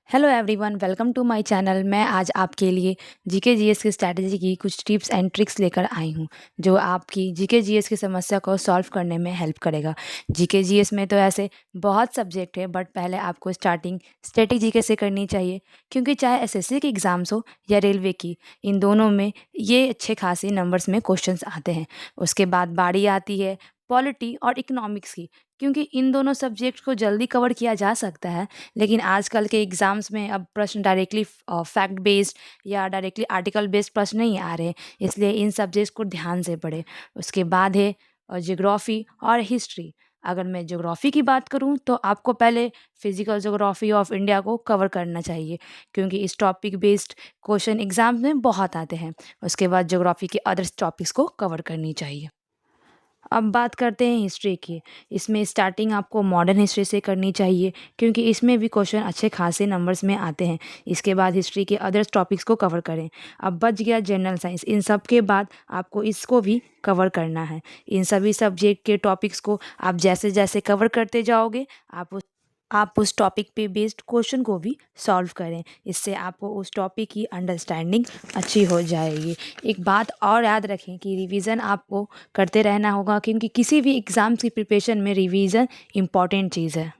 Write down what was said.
Hello everyone, welcome to my channel. मैं आज आपके लिए जीके जीएस की स्ट्रैटेजी की कुछ टिप्स एंड ट्रिक्स लेकर आई हूँ जो आपकी जीके जीएस की समस्या को सॉल्व करने में हेल्प करेगा। जीके जीएस में तो ऐसे बहुत सब्जेक्ट है, बट पहले आपको स्टार्टिंग स्टैटिक जीके से करनी चाहिए, क्योंकि चाहे एसएससी के एग्ज़ाम्स हो या रेलवे की, इन दोनों में ये अच्छे खासे नंबर्स में क्वेश्चंस आते हैं। उसके बाद बारी आती है पॉलिटी और इकोनॉमिक्स की, क्योंकि इन दोनों सब्जेक्ट को जल्दी कवर किया जा सकता है, लेकिन आजकल के एग्ज़ाम्स में अब प्रश्न डायरेक्टली फैक्ट बेस्ड या डायरेक्टली आर्टिकल बेस्ड प्रश्न नहीं आ रहे, इसलिए इन सब्जेक्ट्स को ध्यान से पढ़ें। उसके बाद है ज्योग्राफी और हिस्ट्री। अगर मैं ज्योग्राफी की बात करूं तो आपको पहले फिजिकल ज्योग्राफी ऑफ इंडिया को कवर करना चाहिए, क्योंकि इस टॉपिक बेस्ड क्वेश्चन एग्जाम में बहुत आते हैं। उसके बाद ज्योग्राफी के अदर टॉपिक्स को कवर करनी चाहिए। अब बात करते हैं हिस्ट्री की। इसमें स्टार्टिंग आपको मॉडर्न हिस्ट्री से करनी चाहिए, क्योंकि इसमें भी क्वेश्चन अच्छे खासे नंबर्स में आते हैं। इसके बाद हिस्ट्री के अदर्स टॉपिक्स को कवर करें। अब बच गया जनरल साइंस। इन सब के बाद आपको इसको भी कवर करना है। इन सभी सब्जेक्ट के टॉपिक्स को आप जैसे जैसे कवर करते जाओगे, आप उस टॉपिक पे बेस्ड क्वेश्चन को भी सॉल्व करें। इससे आपको उस टॉपिक की अंडरस्टैंडिंग अच्छी हो जाएगी। एक बात और याद रखें कि रिवीजन आपको करते रहना होगा, क्योंकि किसी भी एग्ज़ाम्स की प्रिपरेशन में रिवीजन इम्पॉर्टेंट चीज़ है।